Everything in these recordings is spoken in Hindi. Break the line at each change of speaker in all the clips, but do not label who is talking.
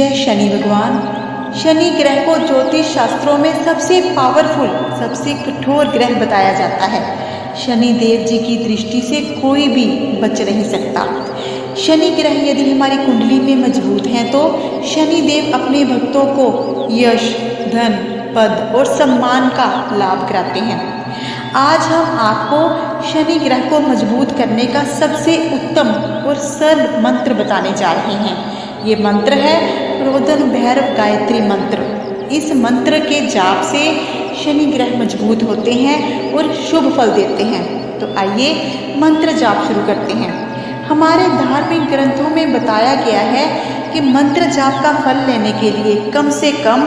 जय शनि भगवान। शनि ग्रह को ज्योतिष शास्त्रों में सबसे पावरफुल, सबसे कठोर ग्रह बताया जाता है। शनि देव जी की दृष्टि से कोई भी बच नहीं सकता। शनि ग्रह यदि हमारी कुंडली में मजबूत हैं तो शनि देव अपने भक्तों को यश, धन, पद और सम्मान का लाभ कराते हैं। आज हम आपको शनि ग्रह को मजबूत करने का सबसे उत्तम और सरल मंत्र बताने जा रहे हैं। ये मंत्र है क्रोधन भैरव गायत्री मंत्र। इस मंत्र के जाप से शनि ग्रह मजबूत होते हैं और शुभ फल देते हैं। तो आइए मंत्र जाप शुरू करते हैं। हमारे धार्मिक ग्रंथों में बताया गया है कि मंत्र जाप का फल लेने के लिए कम से कम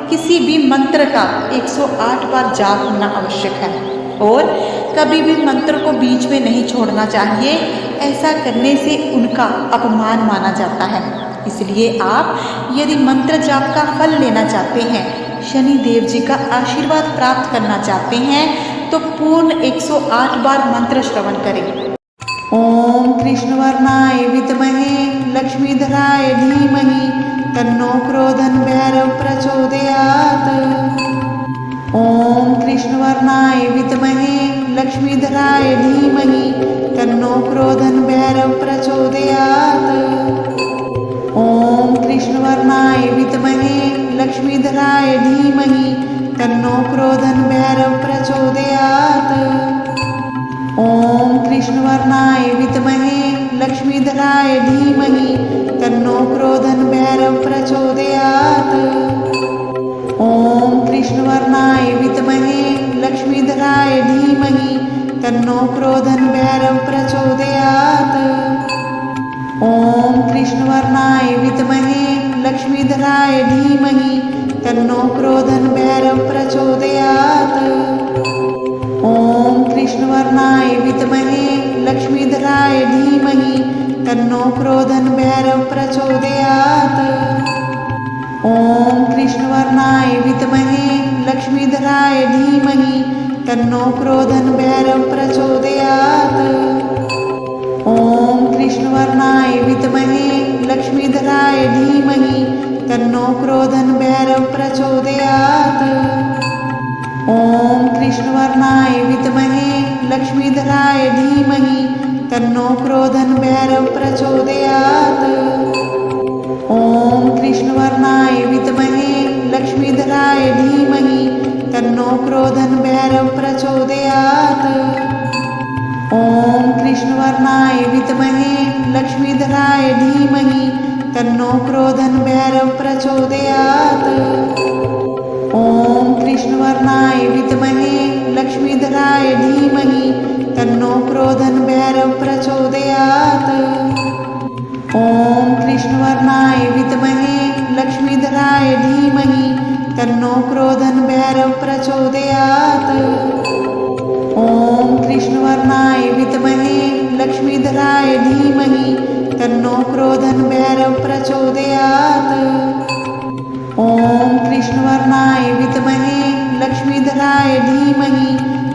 किसी भी मंत्र का 108 बार जाप होना आवश्यक है और कभी भी मंत्र को बीच में नहीं छोड़ना चाहिए। ऐसा करने से उनका अपमान माना जाता है। इसलिए आप यदि मंत्र जाप का फल लेना चाहते हैं, शनि देव जी का आशीर्वाद प्राप्त करना चाहते हैं तो पूर्ण 108 बार मंत्र श्रवण करें। ओम कृष्णवर्णाय विद्महे लक्ष्मीधराय धीमहि तन्नो क्रोधन भैरव प्रचोदयात्। ओम कृष्णवर्णाय विद्महे लक्ष्मीधराय धीमहि तन्नो क्रोधन भैरव प्रचोदयात्। ओम कृष्णवर्णाय विद्महे लक्ष्मीधराय धीमहि तन्नो क्रोधन भैरव प्रचोदयात्। ओम कृष्णवर्णाय विद्महे लक्ष्मीधराय धीमहि तन्नो क्रोधन भैरव प्रचोदयात्। ओम कृष्णवर्णाय विद्महे लक्ष्मीधराय धीमहि तन्नो क्रोधन भैरव प्रचोदयात्। ओम कृष्णवर्णाय विद्महे लक्ष्मीधराय धीमहि तन्नो क्रोधन भैरव प्रचोदयात्। ओम कृष्णवर्णाय विद्महे लक्ष्मीधराय धीमहि तन्नो क्रोधन भैरव प्रचोदयात्। ओम कृष्णवर्णाय विद्महे लक्ष्मीधराय धीमहि तन्नो क्रोधन भैरव प्रचोदयात्। ओम कृष्णवर्णाय विद्महे लक्ष्मीधराय धीमहि तन्नो क्रोधन भैरव प्रचोदयात्। ओम कृष्णवर्णाय विद्महे लक्ष्मीधराय धीमहि तन्नो क्रोधन भैरव प्रचोदयात्। ओम कृष्णवर्णाय विद्महे लक्ष्मीधराय धीमहि तन्नो क्रोधन भैरव प्रचोदयात्। ओम कृष्णवर्णाय विद्महे लक्ष्मीधराय धीमहि तन्नो क्रोधन भैरव प्रचोदयात्। ओम कृष्णवर्णाय विद्महे लक्ष्मीधराय धीमहि तन्नो क्रोधन भैरव प्रचोदयात्। ओम कृष्णवर्णाय विद्महे लक्ष्मीधराय धीमहि तन्नो क्रोधन भैरव प्रचोदयात्। ओम कृष्णवर्णाय विद्महे लक्ष्मीधराय धीमहि तन्नो क्रोधन भैरव प्रचोदयात्। ओम कृष्णवर्णाय विद्महे लक्ष्मीधराय धीमहि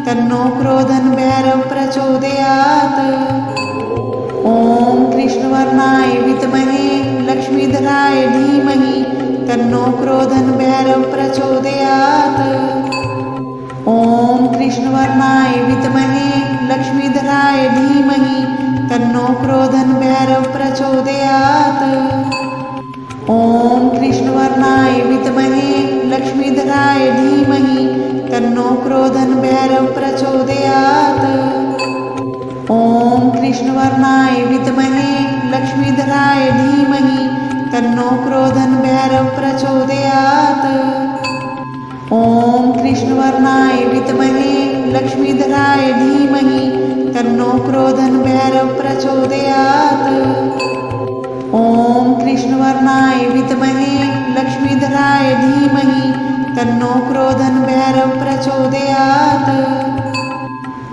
तन्नो क्रोधन भैरव प्रचोदयात्। ओम कृष्णवर्णाय विद्महे लक्ष्मीधराय धीमहि तन्नो क्रोधन भैरव प्रचोदयात्। ओम कृष्णवर्णाय विद्महे लक्ष्मीधराय धीमहि तन्नो क्रोधन भैरव प्रचोदयात्। ओम कृष्णवर्णाय विद्महे लक्ष्मीधराय धीमहि तन्नो क्रोधन भैरव प्रचोदयात्। ओम कृष्णवर्णाय विद्महे लक्ष्मीधराय धीमहि तन्नो क्रोधन भैरव प्रचोदयात्। ओम कृष्णवर्णाय विद्महे लक्ष्मीधराय धीमहि तन्नो क्रोधन भैरव प्रचोदयात्। ओम कृष्णवर्णाय विद्महे लक्ष्मीधराय धीमहि तन्नो क्रोधन भैरव प्रचोदयात्।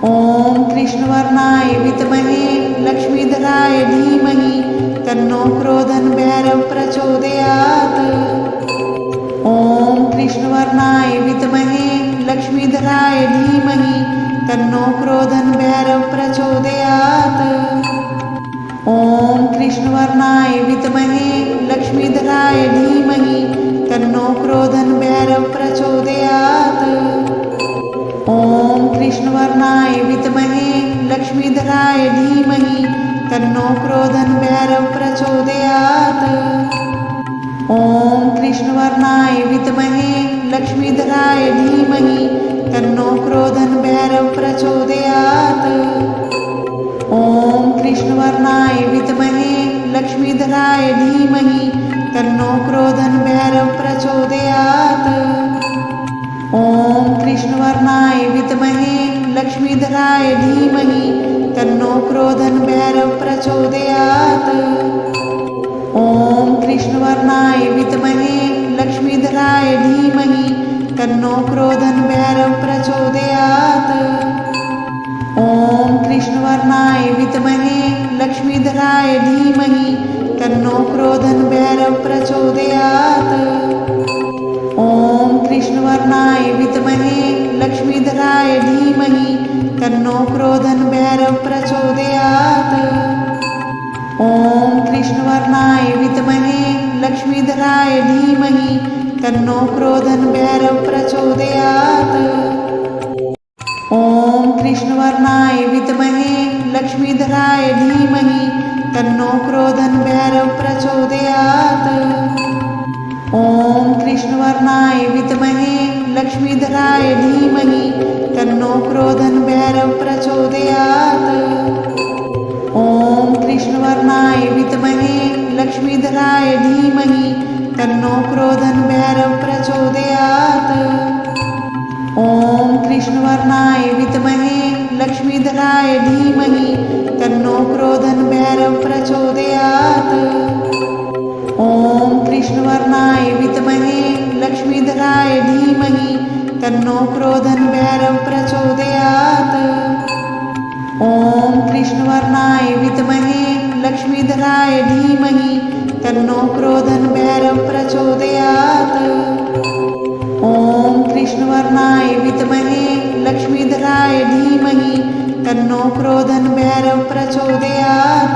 ओम कृष्णवर्णाय विद्महे लक्ष्मीधराय धीमहि तन्नो क्रोधन भैरव प्रचोदयात्। ओम कृष्णवर्णाय विद्महे लक्ष्मीधराय धीमहि तन्नो क्रोधन भैरव प्रचोदयात्। ओम कृष्णवर्णाय विद्महे लक्ष्मीधराय धीमहि तन्नो क्रोधन भैरव प्रचोदयात्। ॐ कृष्णवर्णाय विद्महे लक्ष्मीधराय धीमहि तन्नो क्रोधन भैरव प्रचोदयात्। ॐ कृष्णवर्णाय विद्महे लक्ष्मीधराय धीमहि तन्नो क्रोधन भैरव प्रचोदयात्। ॐ कृष्णवर्णाय विद्महे लक्ष्मीधराय धीमहि तन्नो क्रोधन भैरव प्रचोदयात्। ॐ कृष्णवर्णाय विद्महे लक्ष्मीधराय धीमहि तन्नो क्रोधन भैरव प्रचोदयात्। ॐ कृष्णवर्णाय विद्महे लक्ष्मीधराय धीमहि तन्नो क्रोधन भैरव प्रचोदयात्। ॐ कृष्णवर्णाय विद्महे लक्ष्मीधराय धीमहि तन्नो क्रोधन भैरव प्रचोदयात्। ॐ कृष्णवर्णाय विद्महे लक्ष्मीधराय धीमहि तन्नो क्रोधन भैरव प्रचोदयात्। ॐ कृष्णवर्णाय विद्महे लक्ष्मीधराय धीमहि तन्नो क्रोधन भैरव प्रचोदयात्। ॐ कृष्णवर्णाय विद्महे लक्ष्मीधराय धीमहि तन्नो क्रोधन भैरव प्रचोदयात्। ॐ कृष्णवर्णाय विद्महे लक्ष्मीधराय धीमहि तन्नो क्रोधन भैरव प्रचोदयात्। ॐ कृष्णवर्णाय विद्महे लक्ष्मीधराय धीमहि तन्नो क्रोधन भैरव प्रचोदयात्। ॐ कृष्णवर्णाय विद्महे लक्ष्मीधराय धीमहि तन्नो क्रोधन भैरव प्रचोदयात्। ॐ कृष्णवर्णाय विद्महे लक्ष्मीधराय धीमहि तन्नो क्रोधन भैरव प्रचोदयात्। ॐ कृष्णवर्णाय विद्महे लक्ष्मीधराय धीमहि तन्नो क्रोधन भैरव प्रचोदयात्। ॐ कृष्णवर्णाय विद्महे लक्ष्मीधराय धीमहि तन्नो क्रोधन भैरव प्रचोदयात्।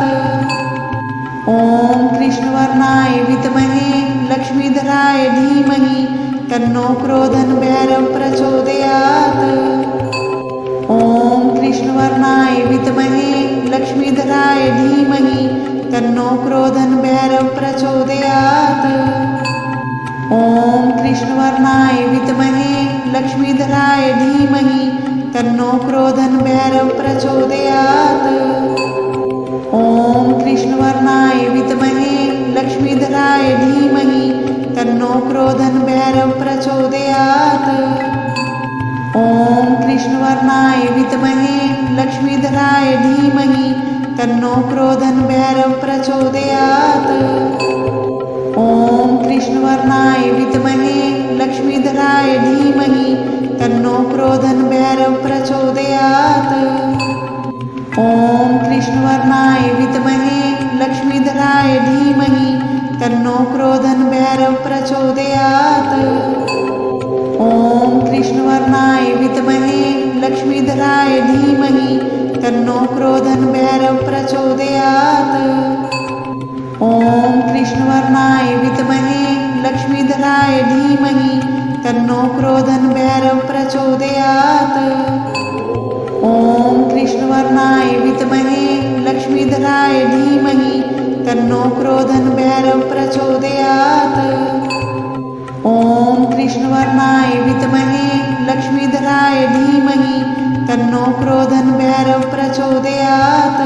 ॐ कृष्णवर्णाय विद्महे लक्ष्मीधराय धीमहि तन्नो क्रोधन भैरव प्रचोदयात्। ॐ कृष्णवर्णाय विद्महे लक्ष्मीधराय धीमहि तन्नो क्रोधन भैरव प्रचोदयात्। ॐ कृष्णवर्णाय विद्महे लक्ष्मीधराय धीमहि तन्नो क्रोधन भैरव प्रचोदयात्। ॐ कृष्णवर्णाय विद्महे लक्ष्मीधराय धीमहि तन्नो क्रोधन भैरव प्रचोदयात्। ॐ कृष्णवर्णाय विद्महे लक्ष्मीधराय धीमहि तन्नो क्रोधन भैरव प्रचोदयात्। ॐ कृष्णवर्णाय विद्महे लक्ष्मीधराय धीमहि तन्नो क्रोधन भैरव प्रचोदयात्। ॐ कृष्णवर्णाय विद्महे लक्ष्मीधराय धीमहि तन्नो क्रोधन भैरव प्रचोदयात्। ॐ कृष्णवर्णाय विद्महे लक्ष्मीधराय धीमहि तन्नो क्रोधन भैरव प्रचोदयात्। ॐ कृष्णवर्णाय विद्महे लक्ष्मीधराय धीमहि तन्नो क्रोधन भैरव प्रचोदयात्। ॐ कृष्णवर्णाय विद्महे लक्ष्मीधराय धीमहि तन्नो क्रोधन भैरव प्रचोदयात्। ॐ कृष्णवर्णाय विद्महे लक्ष्मीधराय धीमहि तन्नो क्रोधन भैरव प्रचोदयात्।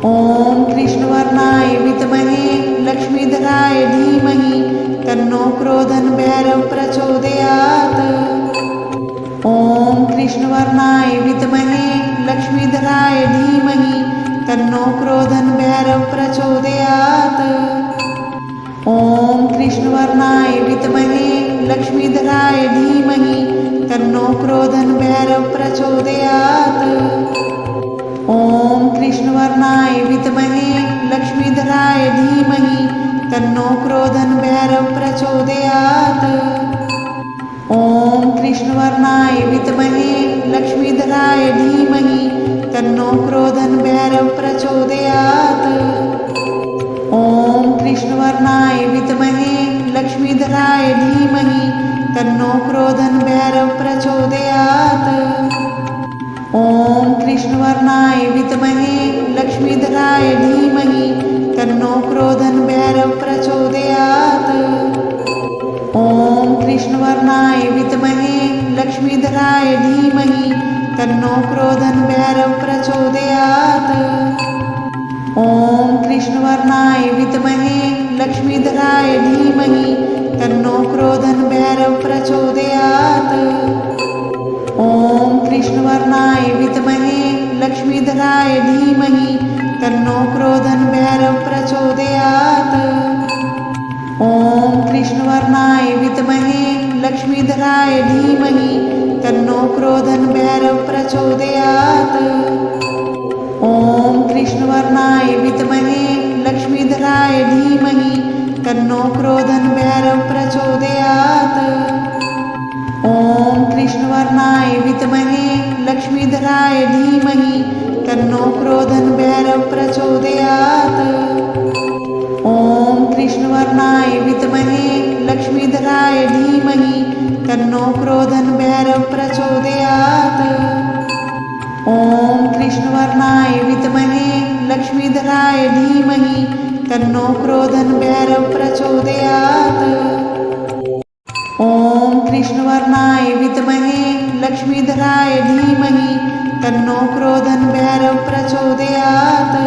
ॐ कृष्णवर्णाय विद्महे लक्ष्मीधराय धीमहि तन्नो क्रोधन भैरव प्रचोदयात्। ॐ कृष्णवर्णाय विद्महे लक्ष्मीधराय धीमहि तन्नो क्रोधन भैरव प्रचोदयात्। ॐ कृष्णवर्णाय विद्महे लक्ष्मीधराय धीमहि तन्नो क्रोधन भैरव प्रचोदयात्। ॐ कृष्णवर्णाय विद्महे लक्ष्मीधराय धीमहि तन्नो क्रोधन भैरव प्रचोदयात्। ॐ कृष्णवर्णाय विद्महे लक्ष्मीधराय धीमहि तन्नो क्रोधन भैरव प्रचोदयात्। ॐ कृष्णवर्णाय विद्महे लक्ष्मीधराय धीमहि तन्नो क्रोधन भैरव प्रचोदयात्। ॐ कृष्णवर्णाय विद्महे लक्ष्मीधराय धीमहि तन्नो क्रोधन भैरव प्रचोदयात्। ॐ कृष्णवर्णाय विद्महे लक्ष्मीधराय धीमहि तन्नो क्रोधन भैरव प्रचोदयात्। ॐ कृष्णवर्णाय विद्महे लक्ष्मीधराय धीमहि तन्नो क्रोधन भैरव प्रचोदयात्। ॐ कृष्णवर्णाय विद्महे लक्ष्मीधराय धीमहि तन्नो क्रोधन भैरव प्रचोदयात्। ॐ कृष्णवर्णाय विद्महे लक्ष्मीधराय धीमहि तन्नो क्रोधन भैरव प्रचोदयात्। ॐ कृष्णवर्णाय विद्महे लक्ष्मीधराय धीमहि तन्नो क्रोधन भैरव प्रचोदयात्। ॐ कृष्णवर्णाय विद्महे लक्ष्मीधराय धीमहि तन्नो क्रोधन भैरव प्रचोदयात्। ॐ कृष्णवर्णाय विद्महे लक्ष्मीधराय धीमहि तन्नो क्रोधन भैरव प्रचोदयात्। ॐ कृष्णवर्णाय विद्महे लक्ष्मीधराय धीमहि तन्नो क्रोधन भैरव प्रचोदयात्। ॐ कृष्णवर्णाय विद्महे लक्ष्मीधराय धीमहि तन्नो क्रोधन भैरव प्रचोदयात्।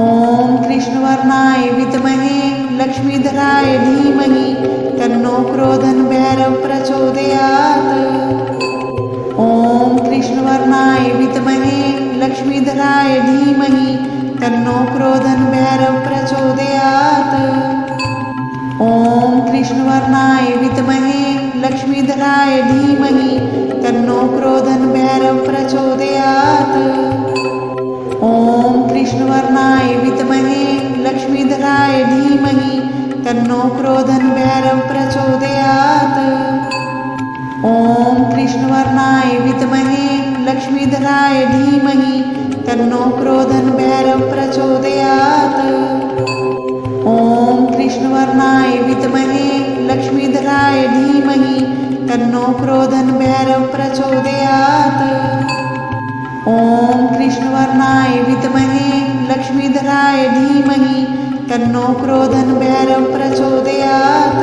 ॐ कृष्णवर्णाय विद्महे लक्ष्मीधराय धीमहि तन्नो क्रोधन भैरव प्रचोदयात्। ॐ कृष्णवर्णाय विद्महे लक्ष्मीधराय धीमहि तन्नो क्रोधन भैरव प्रचोदयात्। ॐ कृष्णवर्णाय विद्महे लक्ष्मीधराय धीमहि तन्नो क्रोधन भैरव प्रचोदयात्। ॐ कृष्णवर्णाय विद्महे लक्ष्मीधराय धीमहि तन्नो क्रोधन भैरव प्रचोदयात्। ॐ कृष्णवर्णाय विद्महे लक्ष्मीधराय धीमहि तन्नो क्रोधन भैरव प्रचोदयात्। ॐ कृष्णवर्णाय विद्महे लक्ष्मीधराय धीमहि तन्नो क्रोधन भैरव प्रचोदयात्। ॐ कृष्णवर्णाय विद्महे लक्ष्मीधराय धीमहि तन्नो क्रोधन भैरव प्रचोदयात्।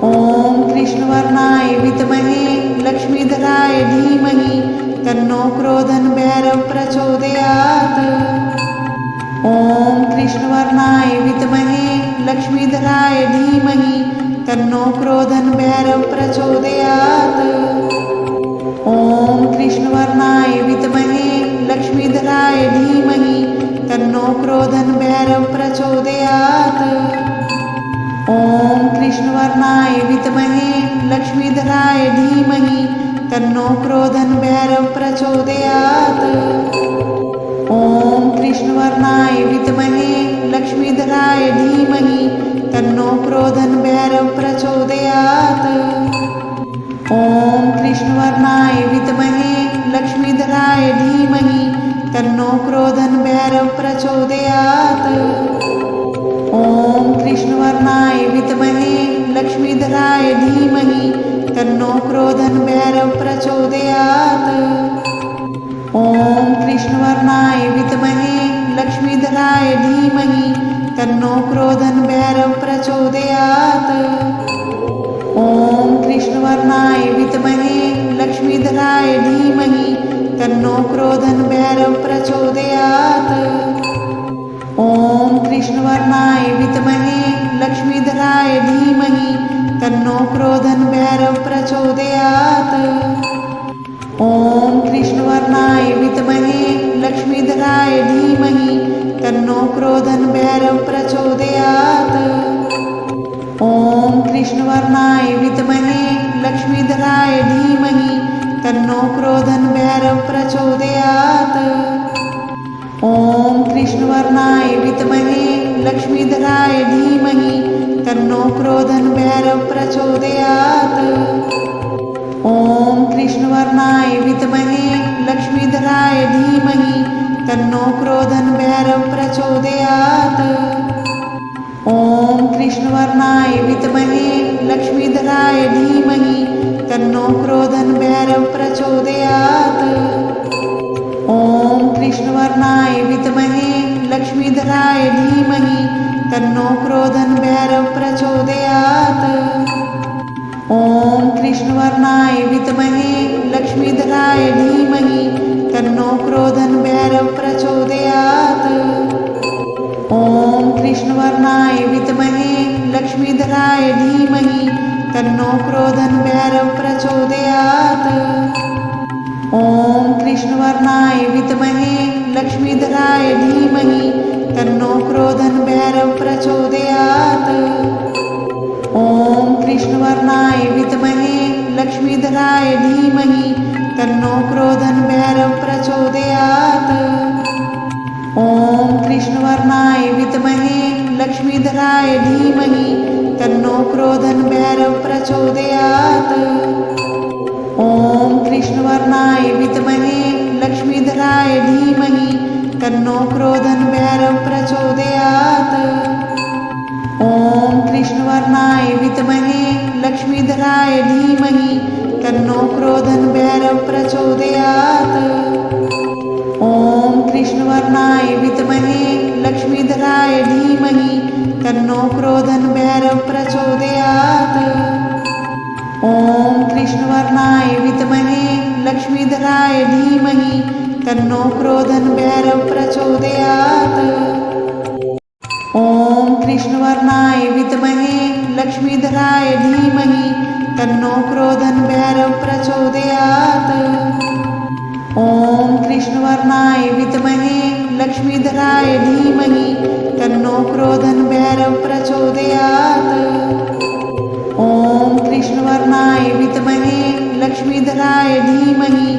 ॐ कृष्णवर्णाय विद्महे लक्ष्मीधराय धीमहि तन्नो क्रोधन भैरव प्रचोदयात्। ॐ कृष्णवर्णाय विद्महे लक्ष्मीधराय धीमहि तन्नो क्रोधन भैरव प्रचोदयात्। ॐ कृष्णवर्णाय विद्महे लक्ष्मीधराय धीमहि तन्नो क्रोधन भैरव प्रचोदयात्। ॐ कृष्णवर्णाय विद्महे लक्ष्मीधराय धीमहि तन्नो क्रोधन भैरव प्रचोदयात्। ॐ कृष्णवर्णाय विद्महे लक्ष्मीधराय धीमहि तन्नो क्रोधन भैरव प्रचोदयात्। ॐ कृष्णवर्णाय विद्महे लक्ष्मीधराय धीमहि तन्नो क्रोधन भैरव प्रचोदयात्। ॐ कृष्णवर्णाय विद्महे लक्ष्मीधराय धीमहि तन्नो क्रोधन भैरव प्रचोदयात्। ॐ कृष्णवर्णाय विद्महे लक्ष्मीधराय धीमहि तन्नो क्रोधन भैरव प्रचोदयात्। ॐ कृष्णवर्णाय विद्महे लक्ष्मीधराय धीमहि तन्नो क्रोधन भैरव प्रचोदयात्। ॐ कृष्णवर्णाय विद्महे लक्ष्मीधराय धीमहि तन्नो क्रोधन भैरव प्रचोदयात्। ॐ कृष्णवर्णाय विद्महे लक्ष्मीधराय धीमहि तन्नो क्रोधन भैरव प्रचोदयात्। ॐ कृष्णवर्णाय विद्महे लक्ष्मीधराय धीमहि तन्नो क्रोधन भैरव प्रचोदयात्। ॐ कृष्णवर्णाय विद्महे लक्ष्मीधराय धीमहि तन्नो क्रोधन भैरव प्रचोदयात्। ॐ कृष्णवर्णाय विद्महे लक्ष्मीधराय धीमहि तन्नो क्रोधन भैरव प्रचोदयात्। कृष्णवर्णाय विद्महे लक्ष्मीधराय धीमहि तन्नो क्रोधन भैरव प्रचोदयात्। ॐ कृष्णवर्णाय विद्महे लक्ष्मीधराय धीमहि तन्नो क्रोधन भैरव प्रचोदयात्। ॐ कृष्णवर्णाय विद्महे लक्ष्मीधराय धीमहि तन्नो क्रोधन भैरव प्रचोदयात्। ॐ कृष्णवर्णाय विद्महे लक्ष्मीधराय धीमहि तन्नो क्रोधन भैरव प्रचोदयात्। ॐ कृष्णवर्णाय विद्महे लक्ष्मीधराय धीमहि तन्नो क्रोधन भैरव प्रचोदयात्। ॐ कृष्णवर्णाय विद्महे लक्ष्मीधराय धीमहि तन्नो क्रोधन भैरव प्रचोदयात्। ॐ कृष्णवर्णाय विद्महे लक्ष्मीधराय धीमहि तन्नो क्रोधन भैरव प्रचोदयात्। ॐ कृष्णवर्णाय विद्महे लक्ष्मीधराय धीमहि तन्नो क्रोधन भैरव प्रचोदयात्। ॐ कृष्णवर्णाय विद्महे लक्ष्मीधराय धीमहि तन्नो क्रोधन भैरव प्रचोदयात्। ॐ कृष्णवर्णाय विद्महे लक्ष्मीधराय धीमहि तन्नो क्रोधन भैरव प्रचोदयात्। ॐ कृष्णवर्णाय विद्महे लक्ष्मीधराय धीमहि तन्नो क्रोधन भैरव प्रचोदयात्। ॐ कृष्णवर्णाय विद्महे लक्ष्मीधराय धीमहि तन्नो क्रोधन भैरव प्रचोदयात्। ॐ कृष्णवर्णाय विद्महे लक्ष्मीधराय धीमहि तन्नो क्रोधन भैरव प्रचोदयात्। ॐ कृष्णवर्णाय विद्महे लक्ष्मीधराय धीमहि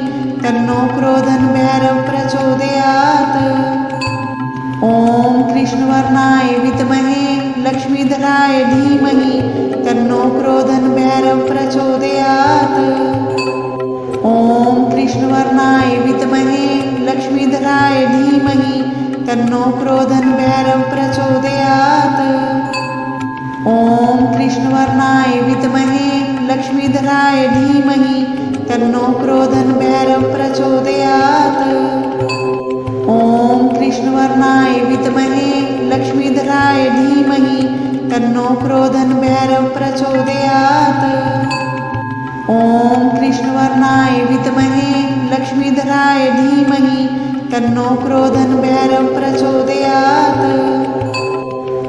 तन्नो क्रोधन भैरव प्रचोदयात्। ॐ कृष्णवर्णाय विद्महे लक्ष्मीधराय धीमहि तन्नो क्रोधन भैरव प्रचोदयात्। ॐ कृष्णवर्णाय विद्महे लक्ष्मीधराय धीमहि तन्नो क्रोधन भैरव प्रचोदयात्। ॐ कृष्णवर्णाय विद्महे लक्ष्मीधराय धीमहि तन्नो क्रोधन भैरव प्रचोदयात्। ॐ कृष्णवर्णाय विद्महे लक्ष्मीधराय धीमहि तन्नो क्रोधन भैरव प्रचोदयात्। ॐ कृष्णवर्णाय विद्महे लक्ष्मीधराय धीमहि तन्नो क्रोधन भैरव प्रचोदयात्।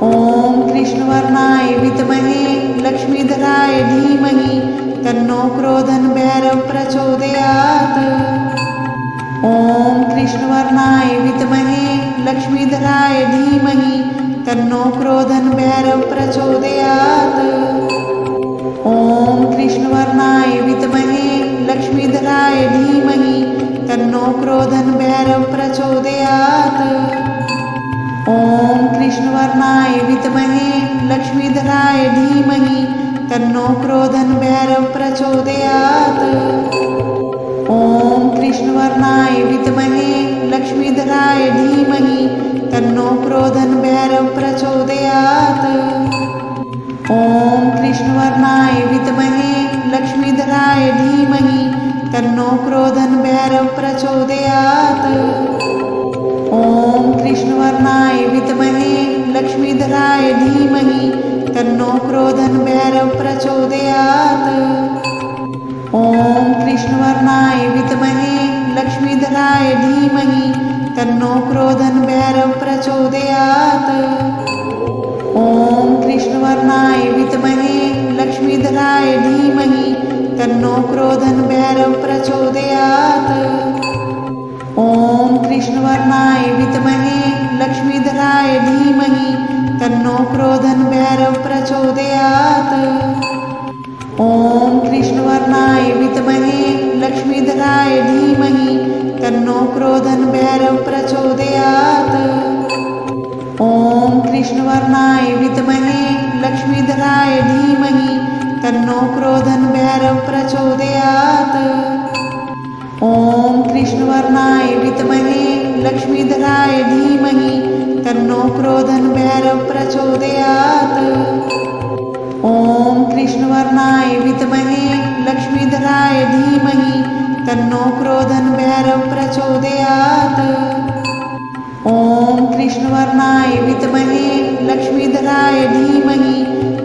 ॐ कृष्णवर्णाय विद्महे लक्ष्मीधराय धीमहि तन्नो क्रोधन भैरव प्रचोदयात्। ॐ कृष्णवर्णाय विद्महे लक्ष्मीधराय धीमहि तन्नो क्रोधन भैरव प्रचोदयात्। ॐ कृष्णवर्णाय विद्महे लक्ष्मीधराय धीमहि तन्नो क्रोधन भैरव प्रचोदयात्। ॐ कृष्णवर्णाय विद्महे लक्ष्मीधराय धीमहि तन्नो क्रोधन भैरव प्रचोदयात्। ॐ कृष्णवर्णाय विद्महे लक्ष्मीधराय धीमहि तन्नो क्रोधन भैरव प्रचोदयात्। ॐ कृष्णवर्णाय विद्महे लक्ष्मीधराय धीमहि तन्नो क्रोधन भैरव प्रचोदयात्। ॐ कृष्णवर्णाय विद्महे लक्ष्मीधराय धीमहि तन्नो क्रोधन भैरव प्रचोदयात्। ॐ कृष्णवर्णाय विद्महे लक्ष्मीधराय धीमहि तन्नो क्रोधन भैरव प्रचोदयात्। ॐ कृष्णवर्णाय विद्महे लक्ष्मीधराय धीमहि तन्नो क्रोधन भैरव प्रचोदयात्। ॐ कृष्णवर्णाय विद्महे लक्ष्मीधराय धीमहि तन्नो क्रोधन भैरव प्रचोदयात्। ॐ कृष्णवर्णाय विद्महे लक्ष्मीधराय धीमहि तन्नो क्रोधन भैरव प्रचोदयात्। ॐ कृष्णवर्णाय विद्महे लक्ष्मीधराय धीमहि तन्नो क्रोधन भैरव प्रचोदयात्। ॐ कृष्णवर्णाय विद्महे लक्ष्मीधराय धीमहि तन्नो क्रोधन भैरव प्रचोदयात्। ओम कृष्णवर्णाय विद्महे लक्ष्मीधराय धीमहि तन्नो क्रोधन भैरव प्रचोदयात्। ओम कृष्णवर्णाय विद्महे लक्ष्मीधराय धीमहि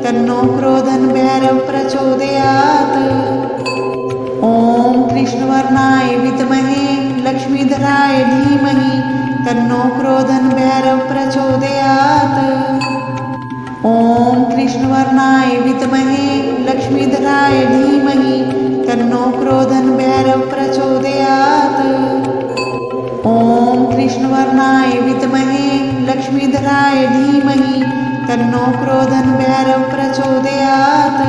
तन्नो क्रोधन भैरव प्रचोदयात्। ओम कृष्णवर्णाय विद्महे लक्ष्मीधराय धीमहि तन्नो क्रोधन भैरव प्रचोदयात्। ओम कृष्णवर्णाय विद्महे लक्ष्मीधराय धीमहि तन्नो क्रोधन भैरव प्रचोदयात्। ओम कृष्णवर्णाय विद्महे लक्ष्मीधराय धीमहि तन्नो क्रोधन भैरव प्रचोदयात्।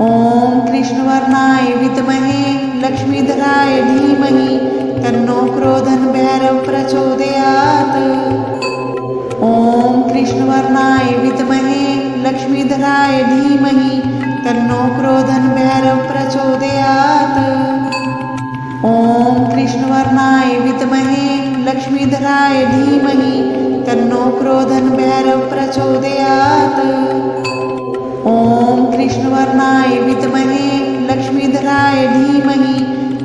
ओम कृष्णवर्णाय विद्महे लक्ष्मीधराय धीमहि तन्नो क्रोधन भैरव प्रचोदयात्। ओम कृष्णवर्णाय विद्महे लक्ष्मीधराय धीमहि तन्नो क्रोधन भैरव प्रचोदयात्। ओम कृष्णवर्णाय विद्महे लक्ष्मीधराय धीमहि तन्नो क्रोधन भैरव प्रचोदयात्। ओम कृष्णवर्णाय विद्महे लक्ष्मीधराय धीमहि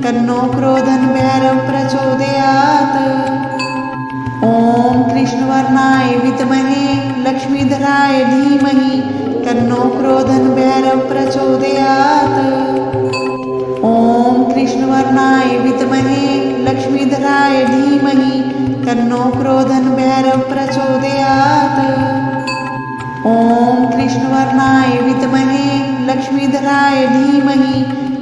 तन्नो क्रोधन भैरव प्रचोदयात्। ओम कृष्णवर्णाय विद्महे लक्ष्मीधराय धीमहि तन्नो क्रोधन भैरव प्रचोदयात्। ओम कृष्णवर्णाय विद्महे लक्ष्मीधराय धीमहि तन्नो क्रोधन भैरव प्रचोदयात्। ओम कृष्णवर्णाय विद्महे लक्ष्मीधराय धीमहि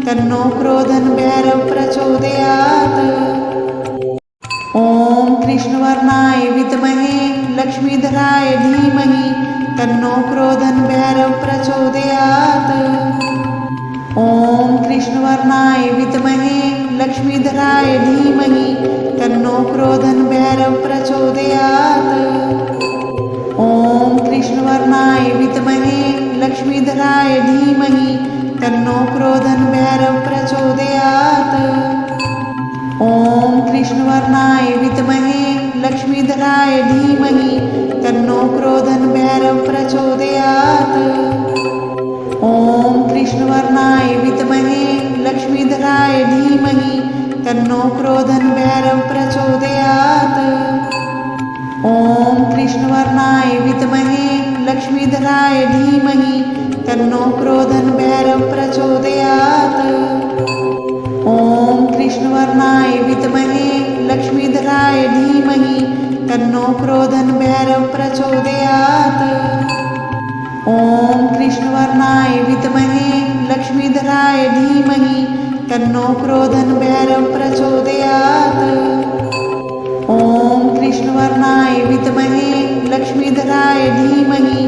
तन्नो क्रोधन भैरव प्रचोदयात्। ओम कृष्णवर्णाय विद्महे लक्ष्मीधराय धीमहि तन्नो क्रोधन भैरव प्रचोदयात्। ओम कृष्णवर्णाय विद्महे लक्ष्मीधराय धीमहि तन्नो क्रोधन भैरव प्रचोदयात्। ओम कृष्णवर्णाय विद्महे लक्ष्मीधराय धीमहि तन्नो क्रोधन भैरव प्रचोदयात्। ओम कृष्णवर्णाय विद्महे लक्ष्मीधराय धीमहि तन्नो क्रोधन भैरव प्रचोदयात्। ओम कृष्णवर्णाय विद्महे लक्ष्मीधराय धीमहि तन्नो क्रोधन भैरव प्रचोदयात्। ओम कृष्णवर्णाय विद्महे लक्ष्मीधराय धीमहि तन्नो क्रोधन भैरव प्रचोदयात्। ओम कृष्णवर्णाय विद्महे लक्ष्मीधराय धीमहि तन्नो क्रोधन भैरव प्रचोदयात्। ओम कृष्णवर्णाय विद्महे लक्ष्मीधराय धीमहि तन्नो क्रोधन भैरव प्रचोदयात्। ओम कृष्णवर्णाय विद्महे लक्ष्मीधराय धीमहि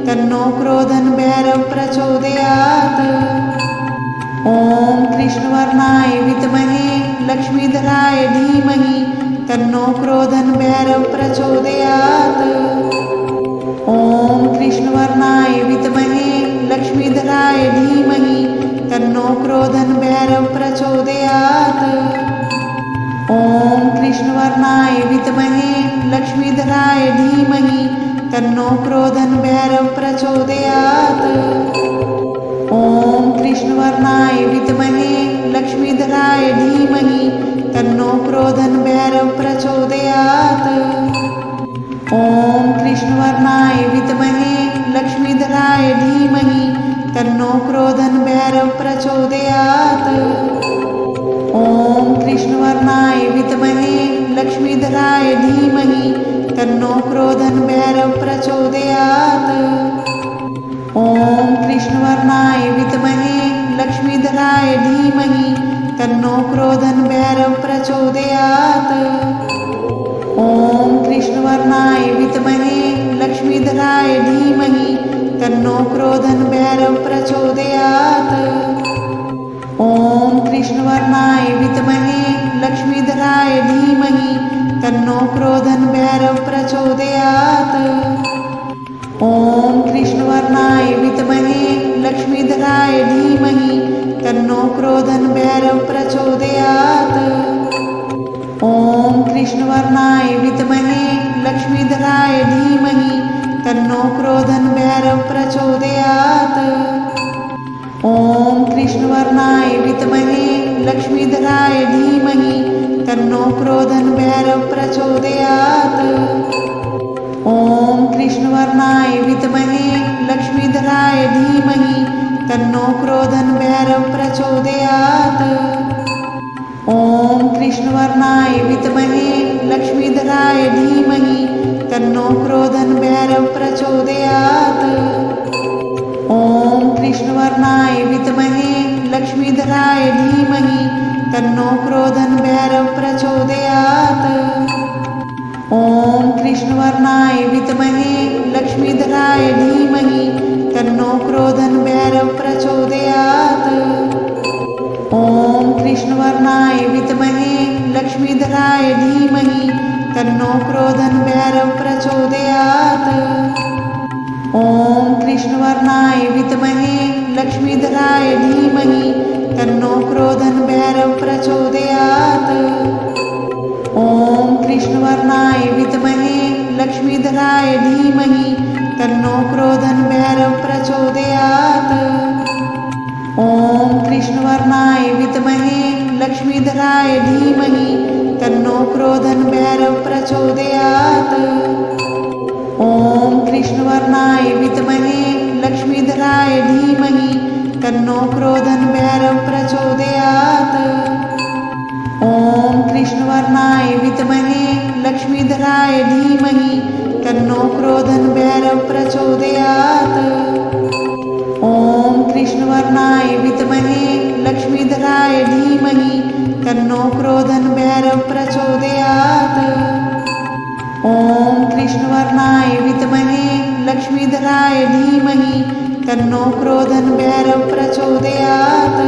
तन्नो क्रोधन भैरव प्रचोदयात्। ओम कृष्णवर्णाय विद्महे लक्ष्मीधराय धीमहि तन्नो क्रोधन भैरव प्रचोदयात्। ओम कृष्णवर्णाय विद्महे लक्ष्मीधराय धीमहि तन्नो क्रोधन भैरव प्रचोदयात्। ओम कृष्णवर्णाय विद्महे लक्ष्मीधराय धीमहि तन्नो क्रोधन भैरव प्रचोदयात्। ओम कृष्णवर्णाय विद्महे लक्ष्मीधराय धीमहि तन्नो क्रोधन भैरव प्रचोदयात्। ओम कृष्णवर्णाय विद्महे लक्ष्मीधराय धीमहि तन्नो क्रोधन भैरव प्रचोदयात्। ओम कृष्णवर्णाय विद्महे लक्ष्मीधराय धीमहि तन्नो क्रोधन भैरव प्रचोदयात्। ओम कृष्णवर्णाय विद्महे लक्ष्मीधराय धीमहि तन्नो क्रोधन भैरव प्रचोदयात्। ओम कृष्णवर्णाय विद्महे लक्ष्मीधराय धीमहि तन्नो क्रोधन भैरव प्रचोदयात्। ओम कृष्णवर्णाय विद्महे लक्ष्मीधराय धीमहि तन्नो क्रोधन भैरव प्रचोदयात्। ओम कृष्णवर्णाय विद्महे लक्ष्मीधराय धीमहि तन्नो क्रोधन भैरव प्रचोदयात्। ओम कृष्णवर्णाय विद्महे लक्ष्मीधराय धीमहि तन्नो क्रोधन भैरव प्रचोदयात्। ओम कृष्णवर्णाय विद्महे लक्ष्मीधराय धीमहि तन्नो क्रोधन भैरव प्रचोदयात्। ओम कृष्णवर्णाय विद्महे लक्ष्मीधराय धीमहि तन्नो क्रोधन भैरव प्रचोदयात्। ओम कृष्णवर्णाय विद्महे लक्ष्मीधराय धीमहि तन्नो क्रोधन भैरव प्रचोदयात्। ओम कृष्णवर्णाय विद्महे लक्ष्मीधराय धीमहि तन्नो क्रोधन भैरव प्रचोदयात्। ओम कृष्णवर्णाय विद्महे लक्ष्मीधराय धीमहि तन्नो क्रोधन भैरव प्रचोदयात्। ओम कृष्णवर्णाय विद्महे लक्ष्मीधराय धीमहि तन्नो क्रोधन भैरव प्रचोदयात्। ओम कृष्णवर्णाय विद्महे लक्ष्मीधराय धीमहि तन्नो क्रोधन भैरव प्रचोदयात्। ओम कृष्णवर्णाय विद्महे लक्ष्मीधराय धीमहि तन्नो क्रोधन भैरव प्रचोदयात्। ओम कृष्णवर्णाय विद्महे लक्ष्मीधराय धीमहि तन्नो क्रोधन भैरव प्रचोदयात्। ओम कृष्णवर्णाय विद्महे लक्ष्मीधराय धीमहि तन्नो क्रोधन भैरव प्रचोदयात्। ओम कृष्णवर्णाय विद्महे लक्ष्मीधराय धीमहि तन्नो क्रोधन भैरव प्रचोदयात्। ओम कृष्णवर्णाय विद्महे लक्ष्मीधराय धीमहि तन्नो क्रोधन भैरव प्रचोदयात्। ओम कृष्णवर्णाय विद्महे लक्ष्मीधराय धीमहि तन्नो क्रोधन भैरव प्रचोदयात्। ओम कृष्णवर्णाय विद्महे लक्ष्मीधराय धीमहि तन्नो क्रोधन भैरव प्रचोदयात्। ओम कृष्णवर्णाय विद्महे लक्ष्मीधराय धीमहि तन्नो क्रोधन भैरव प्रचोदयात्।